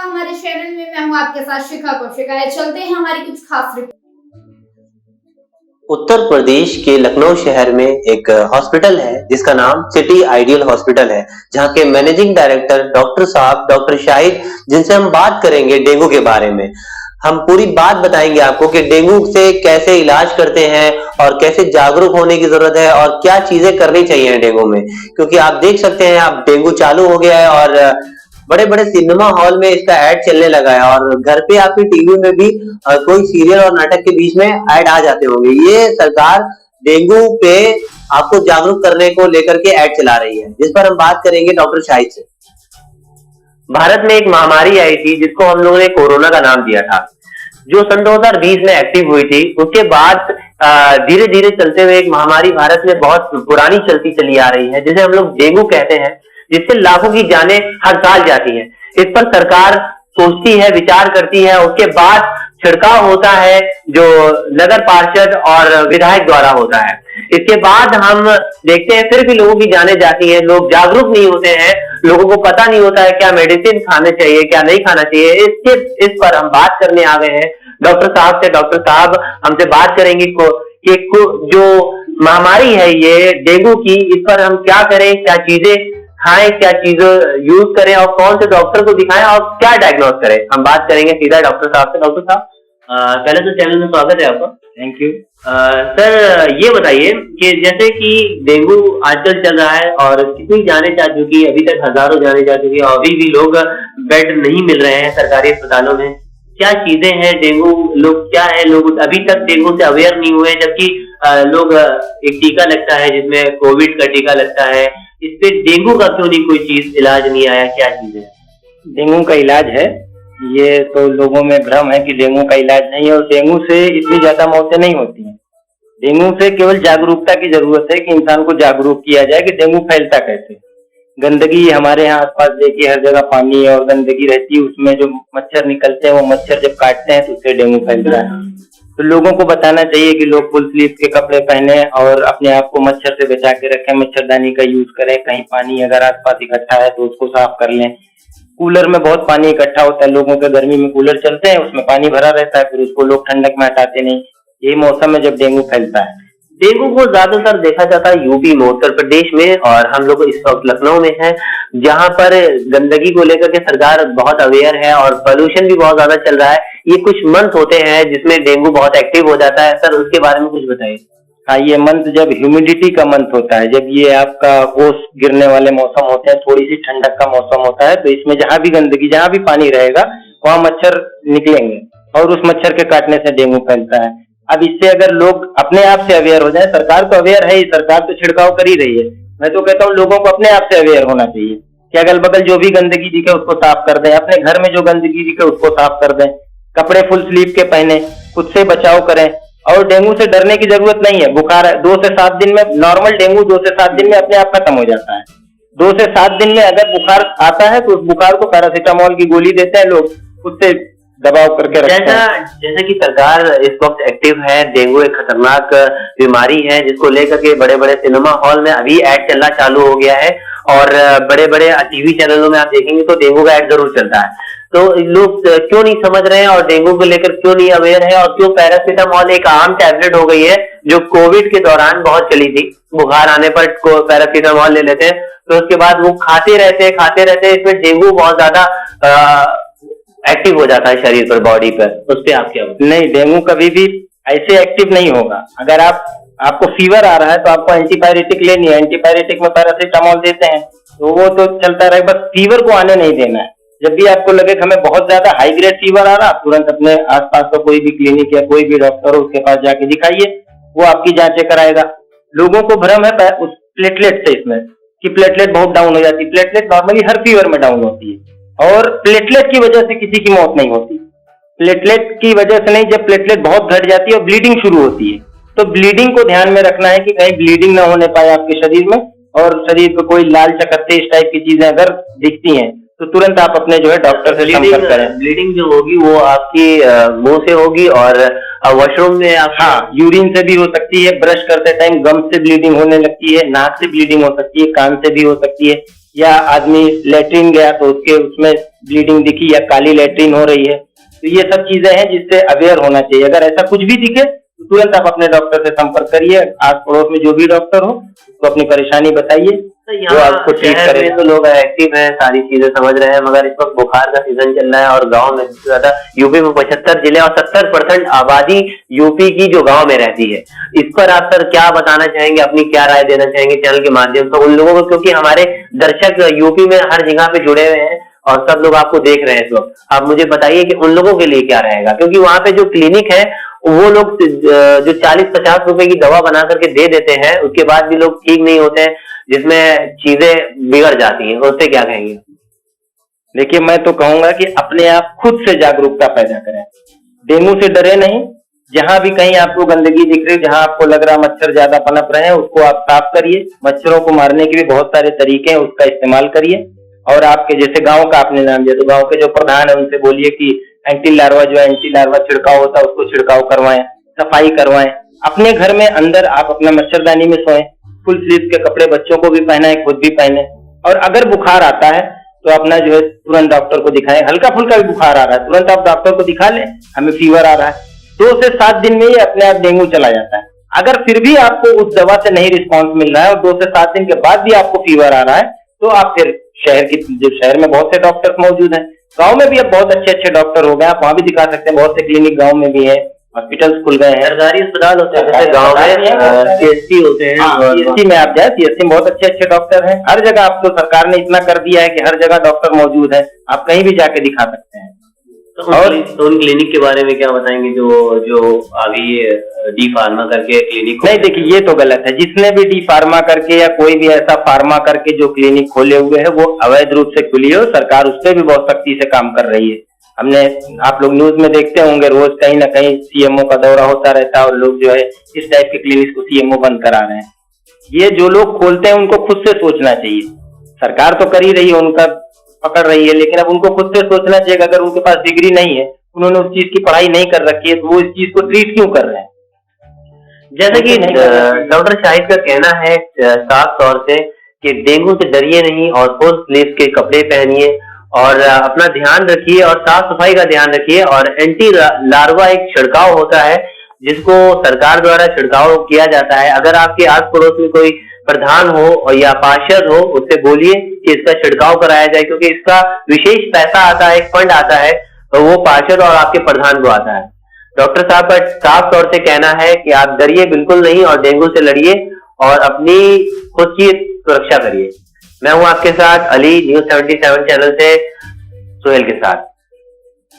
हमारे चैनल में। मैं हूं आपके साथ शिखा कौशिका। चलते हैं हमारी कुछ खास रिपोर्ट। उत्तर प्रदेश के लखनऊ शहर में एक हॉस्पिटल है जिसका नाम सिटी आइडियल हॉस्पिटल है, जहां के मैनेजिंग डायरेक्टर डॉक्टर साहब डॉक्टर शाहिद, जिनसे हम बात करेंगे डेंगू के बारे में। हम पूरी बात बताएंगे आपको कि डेंगू से कैसे इलाज करते हैं और कैसे जागरूक होने की जरूरत है और क्या चीजें करनी चाहिए डेंगू में, क्योंकि आप देख सकते हैं अब डेंगू चालू हो गया है और बड़े बड़े सिनेमा हॉल में इसका ऐड चलने लगा है और घर पे आपकी टीवी में भी कोई सीरियल और नाटक के बीच में ऐड आ जाते होंगे। ये सरकार डेंगू पे आपको जागरूक करने को लेकर के ऐड चला रही है, जिस पर हम बात करेंगे डॉक्टर शाहिद से। भारत में एक महामारी आई थी जिसको हम लोगों ने कोरोना का नाम दिया था, जो सन 2020 में एक्टिव हुई थी। उसके बाद धीरे धीरे चलते हुए एक महामारी भारत में बहुत पुरानी चलती चली आ रही है, जिसे हम लोग डेंगू कहते हैं, जिससे लाखों की जानें हर साल जाती हैं। इस पर सरकार सोचती है, विचार करती है, उसके बाद छिड़काव होता है जो नगर पार्षद और विधायक द्वारा होता है। इसके बाद हम देखते हैं फिर भी लोगों की जानें जाती हैं, लोग जागरूक नहीं होते हैं, लोगों को पता नहीं होता है क्या मेडिसिन खाने चाहिए क्या नहीं खाना चाहिए। इस पर हम बात करने आ गए हैं डॉक्टर साहब से। डॉक्टर साहब हमसे बात करेंगे कि जो महामारी है ये डेंगू की, इस पर हम क्या करें, क्या चीजें खाएं, क्या चीजें यूज करें और कौन से डॉक्टर को दिखाएं और क्या डायग्नोज करें। हम बात करेंगे सीधा डॉक्टर साहब से। डॉक्टर साहब पहले तो चैनल में स्वागत है आपका। Thank you. सर ये बताइए कि जैसे कि डेंगू आजकल चल रहा है और कितनी जाने जा चुकी है, अभी तक हजारों जाने जा चुकी है और अभी भी लोग बेड नहीं मिल रहे हैं सरकारी अस्पतालों में। क्या चीजें हैं डेंगू, लोग क्या है, लोग अभी तक डेंगू से अवेयर नहीं हुए, जबकि लोग एक टीका लगता है जिसमें कोविड का टीका लगता है, इस पे डेंगू का क्यों नहीं कोई चीज इलाज नहीं आया, क्या चीज है? डेंगू का इलाज है, ये तो लोगों में भ्रम है कि डेंगू का इलाज नहीं है और डेंगू से इतनी ज्यादा मौतें नहीं होती हैं। डेंगू से केवल जागरूकता की जरूरत है कि इंसान को जागरूक किया जाए कि डेंगू फैलता कैसे। गंदगी हमारे यहाँ आसपास देखिए हर जगह पानी और गंदगी रहती है, उसमें जो मच्छर निकलते हैं वो मच्छर जब काटते हैं तो उससे डेंगू फैलता है। तो लोगों को बताना चाहिए कि लोग फुल स्लीव के कपड़े पहने और अपने आप को मच्छर से बचा के रखें, मच्छरदानी का यूज करें। कहीं पानी अगर आसपास इकट्ठा है तो उसको साफ कर लें। कूलर में बहुत पानी इकट्ठा होता है, लोगों के गर्मी में कूलर चलते हैं, उसमें पानी भरा रहता है, फिर उसको लोग ठंडक में हटाते नहीं। ये मौसम है जब डेंगू फैलता है। डेंगू को ज्यादातर देखा जाता है यूपी में, उत्तर प्रदेश में, और हम लोग इस वक्त लखनऊ में हैं, जहां पर गंदगी को लेकर के सरकार बहुत अवेयर है और पोल्यूशन भी बहुत ज्यादा चल रहा है। ये कुछ मंथ होते हैं जिसमें डेंगू बहुत एक्टिव हो जाता है, सर उसके बारे में कुछ बताइए। हाँ, ये मंथ जब ह्यूमिडिटी का मंथ होता है, जब ये आपका ओस गिरने वाले मौसम होते हैं, थोड़ी सी ठंडक का मौसम होता है, तो इसमें जहां भी गंदगी, जहां भी पानी रहेगा वहां मच्छर निकलेंगे और उस मच्छर के काटने से डेंगू फैलता है। अब इससे अगर लोग अपने आप से अवेयर हो जाए, सरकार तो अवेयर है ही, सरकार तो छिड़काव कर ही रही है, मैं तो कहता हूँ लोगों को अपने आप से अवेयर होना चाहिए कि अगल बगल जो भी गंदगी दिखे उसको साफ कर दें, अपने घर में जो गंदगी दिखे उसको साफ कर दें, कपड़े फुल स्लीव के पहने, खुद से बचाव करें। और डेंगू से डरने की जरूरत नहीं है। बुखार 2 से 7 दिन में, नॉर्मल डेंगू 2 से 7 दिन में अपने आप खत्म हो जाता है। 2 से 7 दिन में अगर बुखार आता है तो उस बुखार को पैरासीटामोल की गोली देते हैं लोग, उससे दबाव करके रखते हैं। जैसा कि सरकार इस वक्त एक्टिव है, डेंगू एक खतरनाक बीमारी है जिसको लेकर के बड़े बड़े सिनेमा हॉल में अभी ऐड चलना चालू हो गया है और बड़े बड़े टीवी चैनलों में आप देखेंगे तो डेंगू का ऐड जरूर चलता है। तो लोग क्यों नहीं समझ रहे हैं और डेंगू को लेकर क्यों नहीं अवेयर है, और क्यों पैरासीटामोल एक आम टैबलेट हो गई है जो कोविड के दौरान बहुत चली थी। बुखार आने पर पैरासीटामोल ले लेते हैं, तो उसके बाद वो खाते रहते हैं, इसमें डेंगू बहुत ज्यादा एक्टिव हो जाता है शरीर पर, बॉडी पर। उस पर आप क्या बोलते हैं? नहीं, डेंगू कभी भी ऐसे एक्टिव नहीं होगा। अगर आपको फीवर आ रहा है तो आपको एंटीपायरेटिक लेनी है, एंटीपायरेटिक में पैरासीटामोल देते हैं तो वो तो चलता रहे, बस फीवर को आने नहीं देना है। जब भी आपको लगे कि हमें बहुत ज्यादा हाई ग्रेड फीवर आ रहा, तुरंत अपने आसपास का कोई भी क्लिनिक या कोई भी डॉक्टर हो उसके पास जाके दिखाइए, वो आपकी जांचें कराएगा। लोगों को भ्रम है उस प्लेटलेट से इसमें कि प्लेटलेट बहुत डाउन हो जाती है। प्लेटलेट नॉर्मली हर फीवर में डाउन होती है और प्लेटलेट की वजह से किसी की मौत नहीं होती। प्लेटलेट की वजह से नहीं, जब प्लेटलेट बहुत घट जाती है और ब्लीडिंग शुरू होती है, तो ब्लीडिंग को ध्यान में रखना है कि कहीं ब्लीडिंग ना होने पाए आपके शरीर में, और शरीर पे कोई लाल चकत्ते इस टाइप की चीजें अगर दिखती हैं तो तुरंत आप अपने जो है डॉक्टर से संपर्क करें। ब्लीडिंग जो होगी वो आपकी मुंह से होगी और वॉशरूम में हाँ, यूरिन से भी हो सकती है, ब्रश करते टाइम गम से ब्लीडिंग होने लगती है, नाक से ब्लीडिंग हो सकती है, कान से भी हो सकती है। या आदमी लेटरिन गया तो उसमें ब्लीडिंग दिखी या काली लेटरिन हो रही है, तो ये सब चीजें हैं जिससे अवेयर होना चाहिए। अगर ऐसा कुछ भी दिखे तो तुरंत आप अपने डॉक्टर से संपर्क करिए, आस पड़ोस में जो भी डॉक्टर हो उसको अपनी परेशानी बताइए, तो आपको ट्रीट करें। तो लोग एक्टिव हैं, सारी चीजें समझ रहे हैं, मगर इस वक्त बुखार का सीजन चल रहा है और गांव में सबसे ज्यादा यूपी में 75 जिले और 70% आबादी यूपी की जो गांव में रहती है। इस पर आप सर क्या बताना चाहेंगे, अपनी क्या राय देना चाहेंगे चैनल के माध्यम से उन लोगों को, क्योंकि हमारे दर्शक यूपी में हर जगह पे जुड़े हुए हैं और सब लोग आपको देख रहे हैं इस वक्त। आप मुझे बताइए कि उन लोगों के लिए क्या रहेगा, क्योंकि वहां पे जो क्लिनिक है वो लोग जो 40-50 रुपए की दवा बना करके दे देते हैं, उसके बाद भी लोग ठीक नहीं होते हैं, जिसमें चीजें बिगड़ जाती हैं। उससे क्या कहेंगे? देखिए, मैं तो कहूंगा कि अपने आप खुद से जागरूकता पैदा करें, डेंगू से डरे नहीं। जहां भी कहीं आपको गंदगी दिख रही, जहां आपको लग रहा मच्छर ज्यादा पनप रहे हैं, उसको आप साफ करिए। मच्छरों को मारने के भी बहुत सारे तरीके हैं, उसका इस्तेमाल करिए। और आपके जैसे गांव का आपने नाम दिया, तो गांव के जो प्रधान है उनसे बोलिए कि एंटी लार्वा छिड़काव होता है उसको छिड़काव करवाएं, सफाई करवाएं। अपने घर में अंदर आप अपना मच्छरदानी में सोएं, फुल स्लीव के कपड़े बच्चों को भी पहनाएं, खुद भी पहने। और अगर बुखार आता है तो अपना जो है तुरंत डॉक्टर को दिखाएं। हल्का फुल्का भी बुखार आ रहा है, तुरंत आप डॉक्टर को दिखा लें। हमें फीवर आ रहा है, 2 से 7 दिन में ही अपने आप डेंगू चला जाता है। अगर फिर भी आपको उस दवा से नहीं रिस्पॉन्स मिल रहा है और 2 से 7 दिन के बाद भी आपको फीवर आ रहा है, तो आप फिर शहर में बहुत से डॉक्टर्स मौजूद हैं। गांव में भी अब बहुत अच्छे अच्छे डॉक्टर हो गए, आप वहां भी दिखा सकते हैं। बहुत से क्लिनिक गांव में भी है, हॉस्पिटल्स खुल गए हैं, सरकारी अस्पताल होते हैं, जैसे गांव में सीएससी होते हैं। सीएससी में आप जाए, सीएससी में बहुत अच्छे अच्छे डॉक्टर हैं। हर जगह अब तो सरकार ने इतना कर दिया है कि हर जगह डॉक्टर मौजूद है, आप कहीं भी जाके दिखा सकते हैं। और उन क्लिनिक के बारे में क्या बताएंगे जो अभी डी फार्मा करके क्लिनिक? नहीं, देखिए ये तो गलत है। जिसने भी डी फार्मा करके या कोई भी ऐसा फार्मा करके जो क्लिनिक खोले हुए है, वो अवैध रूप से खुली है और सरकार उस पर भी बहुत सख्ती से काम कर रही है। आप लोग न्यूज में देखते होंगे, रोज कहीं ना कहीं सीएमओ का दौरा होता रहता है और लोग जो है इस टाइप के क्लिनिक को सीएमओ बंद करा रहे हैं। ये जो लोग खोलते हैं उनको खुद से सोचना चाहिए। सरकार तो कर ही रही है, उनका पकड़ रही है, लेकिन अब उनको खुद से सोचना चाहिए कि अगर उनके पास डिग्री नहीं है, उन्होंने उस चीज की पढ़ाई नहीं कर रखी है, तो वो इस चीज को ट्रीट क्यों कर रहे हैं? जैसे कि डॉक्टर शाहिद का कहना है साफ तौर से कि डेंगू से डरिए नहीं और फुल स्लीव के कपड़े पहनिए और अपना ध्यान रखिए और साफ सफाई का ध्यान रखिए। और एंटी लार्वा एक छिड़काव होता है जिसको सरकार द्वारा छिड़काव किया जाता है। अगर आपके आस पड़ोस में कोई प्रधान हो और या पार्षद हो, उससे बोलिए कि इसका छिड़काव कराया जाए, क्योंकि इसका विशेष पैसा आता है, एक फंड आता है, तो वो पार्षद और आपके प्रधान को आता है। डॉक्टर साहब का साफ तौर से कहना है कि आप डरिए बिल्कुल नहीं और डेंगू से लड़िए और अपनी खुद की सुरक्षा करिए। मैं हूं आपके साथ अली, न्यूज़ 77 चैनल से सुहेल के साथ।